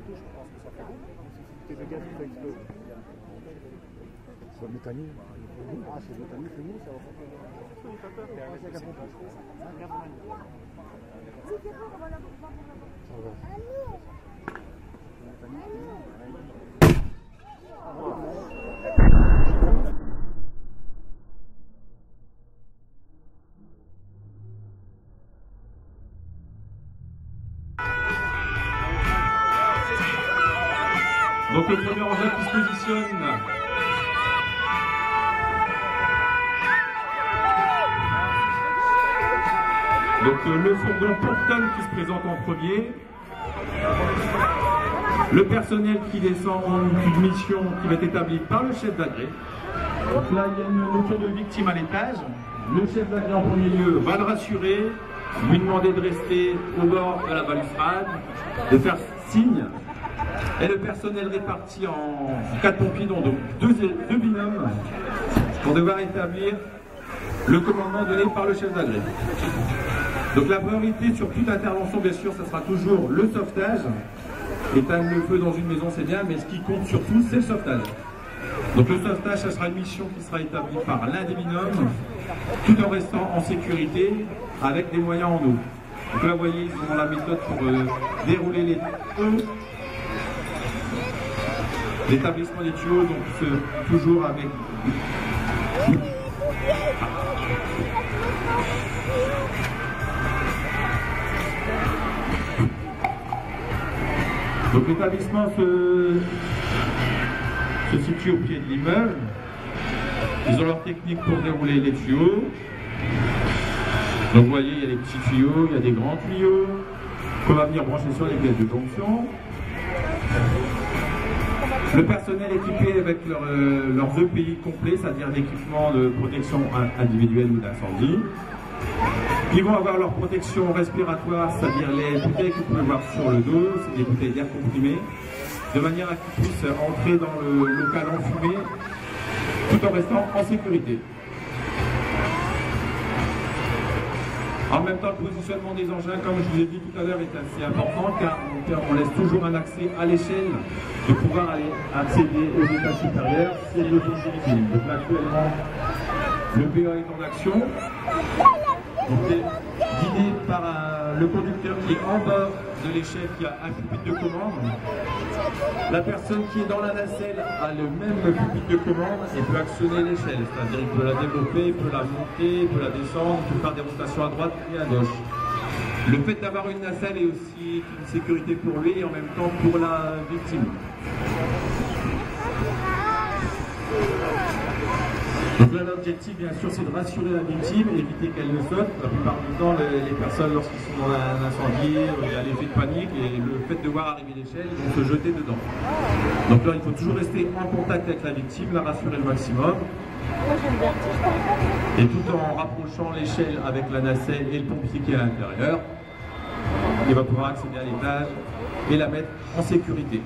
je pense que ça fait bon. C'est le gaz qui fait exploser. C'est le méthanier. Ah, c'est le méthanier, c'est nous, ça va faire. Donc le premier engin qui se positionne. Donc le fourgon Porton qui se présente en premier. Le personnel qui descend en une mission qui va être établie par le chef d'agré. Donc là il y a une notion de victime à l'étage. Le chef d'agré en premier lieu va le rassurer, lui demander de rester au bord de la balustrade, de faire signe. Et le personnel réparti en 4 pompiers, dont deux binômes, pour devoir établir le commandement donné par le chef d'agré. Donc la priorité sur toute intervention, bien sûr, ça sera toujours le sauvetage. Éteindre le feu dans une maison, c'est bien, mais ce qui compte surtout, c'est le sauvetage. Donc le sauvetage, ça sera une mission qui sera établie par l'un des binômes, tout en restant en sécurité, avec des moyens en eau. Donc là, vous voyez, ils ont la méthode pour dérouler les eaux. L'établissement des tuyaux, donc toujours avec... Donc l'établissement se situe au pied de l'immeuble. Ils ont leur technique pour dérouler les tuyaux. Donc vous voyez, il y a des petits tuyaux, il y a des grands tuyaux qu'on va venir brancher sur les pièces de jonction. Le personnel équipé avec leurs EPI complets, c'est-à-dire l'équipement de protection individuelle ou d'incendie. Ils vont avoir leur protection respiratoire, c'est-à-dire les bouteilles que vous pouvez voir sur le dos, c'est des bouteilles d'air comprimé, de manière à qu'ils puissent entrer dans le local enfumé tout en restant en sécurité. En même temps, le positionnement des engins, comme je vous ai dit tout à l'heure, est assez important car on laisse toujours un accès à l'échelle de pouvoir aller accéder aux étages supérieurs si le besoin est utile. Donc là, actuellement, le PA est en action. Donc, guidé par le conducteur qui est en bord de l'échelle, qui a un pupitre de commande. La personne qui est dans la nacelle a le même pupitre de commande et peut actionner l'échelle, c'est-à-dire il peut la développer, il peut la monter, il peut la descendre, il peut faire des rotations à droite et à gauche. Le fait d'avoir une nacelle est aussi une sécurité pour lui et en même temps pour la victime. Donc là, l'objectif, bien sûr, c'est de rassurer la victime, éviter qu'elle ne saute. La plupart du temps, les personnes, lorsqu'ils sont dans un incendie, il y a l'effet de panique et le fait de voir arriver l'échelle, ils vont se jeter dedans. Donc là, il faut toujours rester en contact avec la victime, la rassurer le maximum. Et tout en rapprochant l'échelle avec la nacelle et le pompier qui est à l'intérieur, il va pouvoir accéder à l'étage et la mettre en sécurité.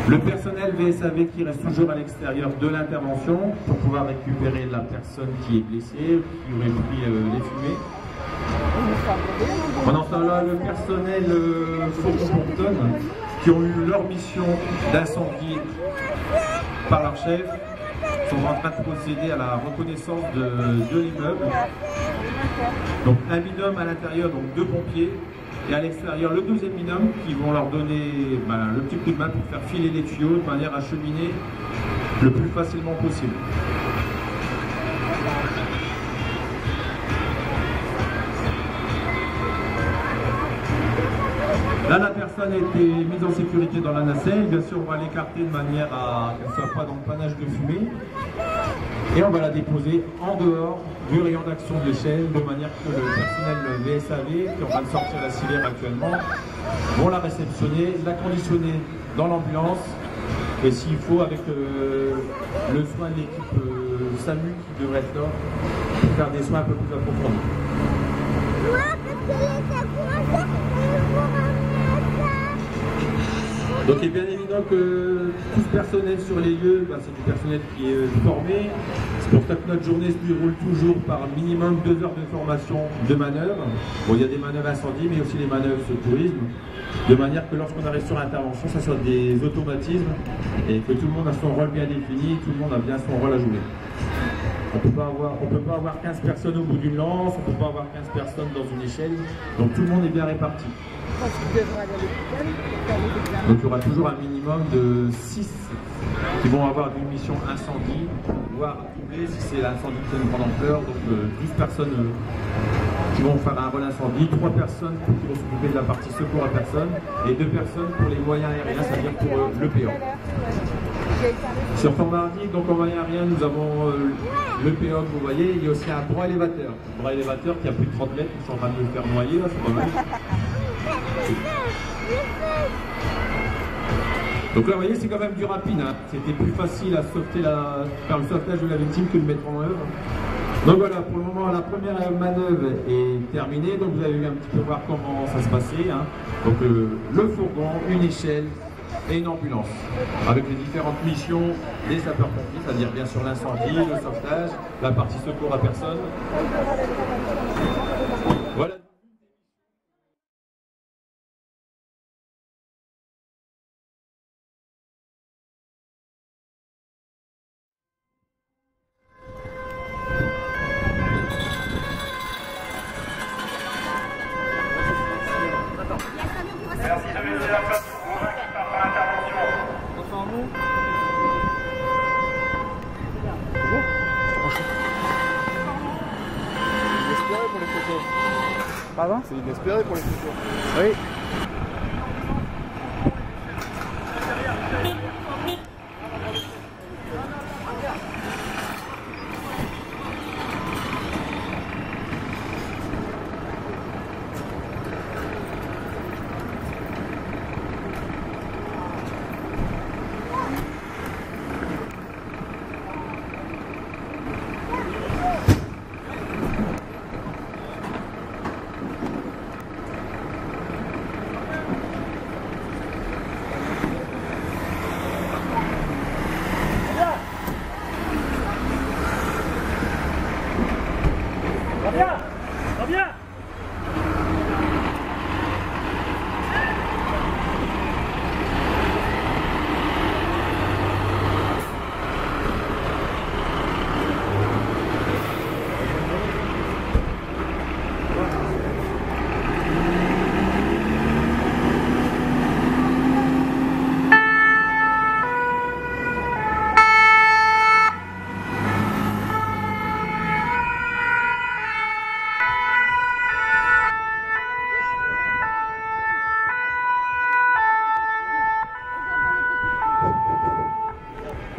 Le personnel VSAV qui reste toujours à l'extérieur de l'intervention pour pouvoir récupérer la personne qui est blessée, qui aurait pris les fumées. Pendant ce temps-là, le personnel Porton qui ont eu leur mission d'incendie par leur chef sont en train de procéder à la reconnaissance de l'immeuble. Donc un binôme à l'intérieur, donc 2 pompiers. Et à l'extérieur, le deuxième binôme qui vont leur donner le petit coup de main pour faire filer les tuyaux de manière à cheminer le plus facilement possible. Là, la personne a été mise en sécurité dans la nacelle. Bien sûr, on va l'écarter de manière à qu'elle ne soit pas dans le panache de fumée. Et on va la déposer en dehors du rayon d'action de l'échelle, de manière que le personnel VSAV, qui est en train de sortir la civière actuellement, vont la réceptionner, la conditionner dans l'ambulance, et s'il faut avec le soin de l'équipe SAMU qui devrait être là, pour faire des soins un peu plus approfondis. Donc il est bien évident que tout ce personnel sur les lieux, c'est du personnel qui est formé. C'est pour ça que notre journée se déroule toujours par minimum 2 heures de formation de manœuvre. Bon, il y a des manœuvres incendie, mais aussi les manœuvres secourisme. de manière que lorsqu'on arrive sur l'intervention, ça soit des automatismes et que tout le monde a son rôle bien défini, tout le monde a bien son rôle à jouer. On peut pas avoir 15 personnes au bout d'une lance, on ne peut pas avoir 15 personnes dans une échelle, donc tout le monde est bien réparti. Donc il y aura toujours un minimum de 6 qui vont avoir une mission incendie, voire doublé si c'est l'incendie qui a une grande ampleur, donc 12 personnes qui vont faire un rôle incendie, 3 personnes qui vont s'occuper de la partie secours à personne et 2 personnes pour les moyens aériens, c'est-à-dire pour le PA. Sur Formardi, donc en moyen aérien, nous avons le PA que vous voyez, il y a aussi un bras élévateur. Un bras élévateur qui a plus de 30 mètres, ils sont en train de le faire noyer, là, c'est pas mal. Donc là, vous voyez, c'est quand même du rapide. Hein. C'était plus facile à faire le sauvetage de la victime que de mettre en œuvre. Donc voilà, pour le moment, la première manœuvre est terminée. Donc vous avez vu un petit peu voir comment ça se passait. Hein. Donc le fourgon, une échelle et une ambulance. Avec les différentes missions des sapeurs-pompiers, c'est-à-dire bien sûr l'incendie, le sauvetage, la partie secours à personne. Voilà. Merci de laisser la place pour convaincre par l'intervention. C'est inespéré pour les photos. Pardon? C'est inespéré pour les photos. Oui.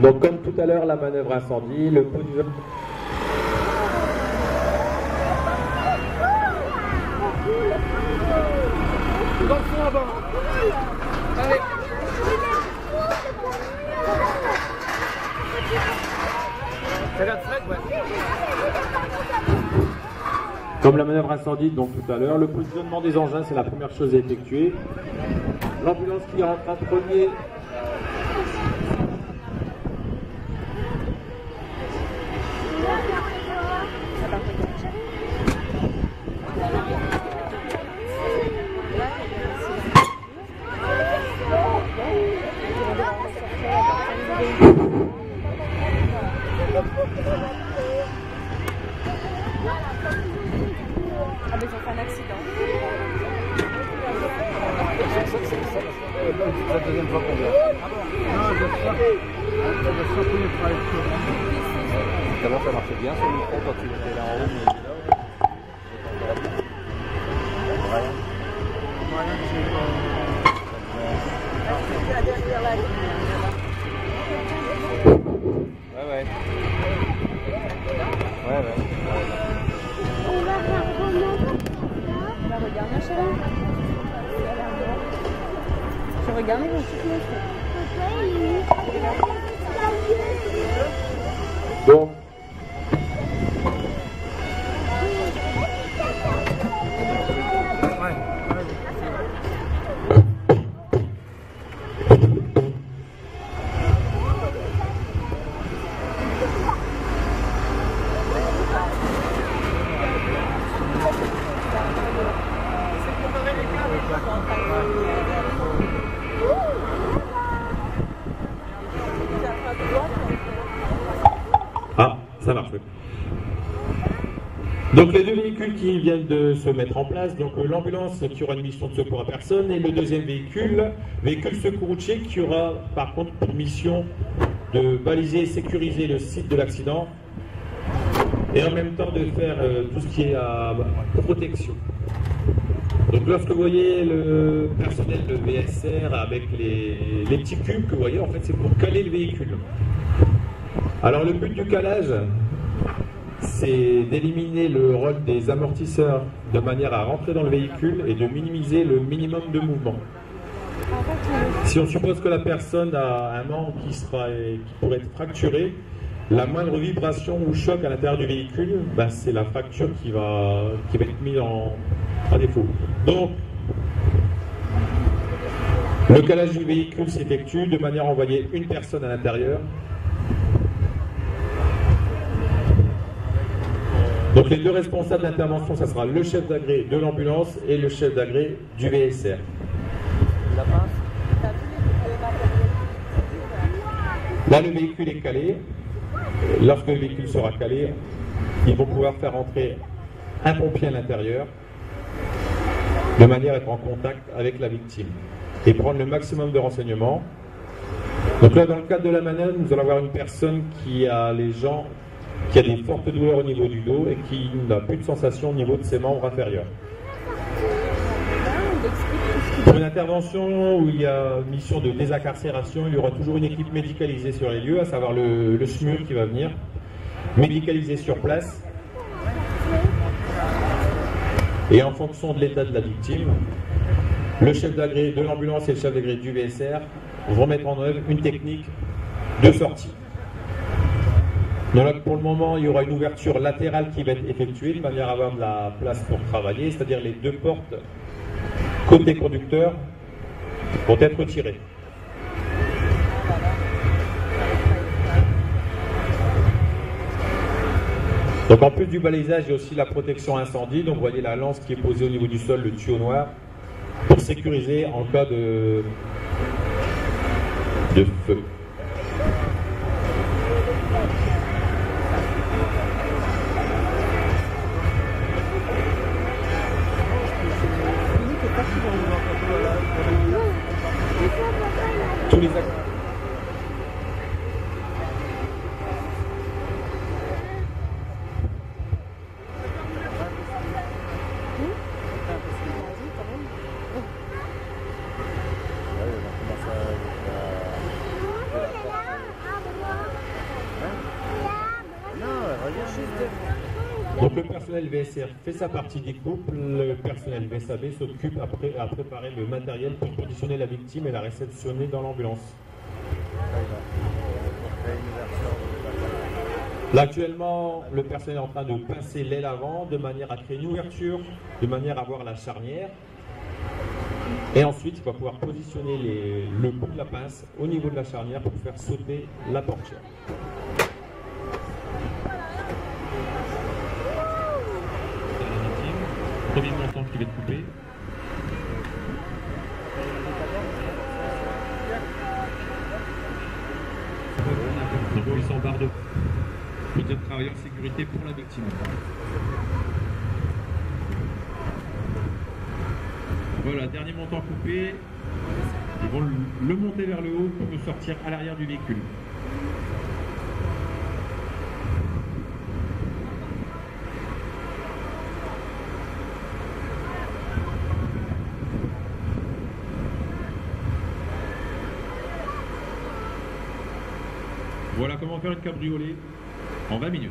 Donc comme tout à l'heure, la manœuvre incendie, le pot du... Dans le fond là-bas. Allez. Ça regarde Fred, ouais. Comme la manœuvre incendie, donc tout à l'heure, le positionnement des engins, c'est la première chose à effectuer. L'ambulance qui rentre en premier. Ah mais ils ont fait un accident. C'est la deuxième fois qu'on vient. Non, je sais. Ça va se première fois avec toi. Comment ça marchait bien sur le micro quand tu étais là en haut, mais ouais. On va voir comment. On va regarder ma chérie. Je regarde les gens. Donc, Donc les deux véhicules qui viennent de se mettre en place, donc l'ambulance qui aura une mission de secours à personne et le deuxième véhicule secours routier qui aura par contre pour mission de baliser et sécuriser le site de l'accident et en même temps de faire tout ce qui est à protection. Donc lorsque vous voyez le personnel de VSR avec les petits cubes que vous voyez, en fait c'est pour caler le véhicule. Alors le but du calage, c'est d'éliminer le rôle des amortisseurs de manière à rentrer dans le véhicule et de minimiser le minimum de mouvement. Si on suppose que la personne a un membre qui pourrait être fracturé, la moindre vibration ou choc à l'intérieur du véhicule, ben c'est la fracture qui va être mise à défaut. Donc, le calage du véhicule s'effectue de manière à envoyer une personne à l'intérieur. Donc les deux responsables d'intervention, ça sera le chef d'agré de l'ambulance et le chef d'agré du VSR. Là, le véhicule est calé. Lorsque le véhicule sera calé, ils vont pouvoir faire entrer un pompier à l'intérieur de manière à être en contact avec la victime et prendre le maximum de renseignements. Donc là, dans le cadre de la manœuvre, nous allons avoir une personne qui a des fortes douleurs au niveau du dos et qui n'a plus de sensation au niveau de ses membres inférieurs. Pour une intervention où il y a une mission de désincarcération, il y aura toujours une équipe médicalisée sur les lieux, à savoir le SMUR qui va venir, médicalisé sur place. Et en fonction de l'état de la victime, le chef d'agré de l'ambulance et le chef d'agré du VSR vont mettre en œuvre une technique de sortie. Donc pour le moment, il y aura une ouverture latérale qui va être effectuée de manière à avoir de la place pour travailler, c'est-à-dire les deux portes côté conducteur vont être tirées. Donc en plus du balisage, il y a aussi la protection incendie. Donc vous voyez la lance qui est posée au niveau du sol, le tuyau noir, pour sécuriser en cas de feu. Tous les acteurs. Donc le personnel VSR fait sa partie des couples, le personnel VSAB s'occupe à préparer le matériel pour positionner la victime et la réceptionner dans l'ambulance. Là actuellement, le personnel est en train de pincer l'aile avant de manière à créer une ouverture, de manière à voir la charnière. Et ensuite, il va pouvoir positionner le bout de la pince au niveau de la charnière pour faire sauter la portière. Premier montant qui va être coupé. Donc lui s'empare de peut-être travailler en sécurité pour la victime. Voilà, dernier montant coupé. Ils vont le monter vers le haut pour le sortir à l'arrière du véhicule. Voilà comment faire une cabriolet en 20 minutes.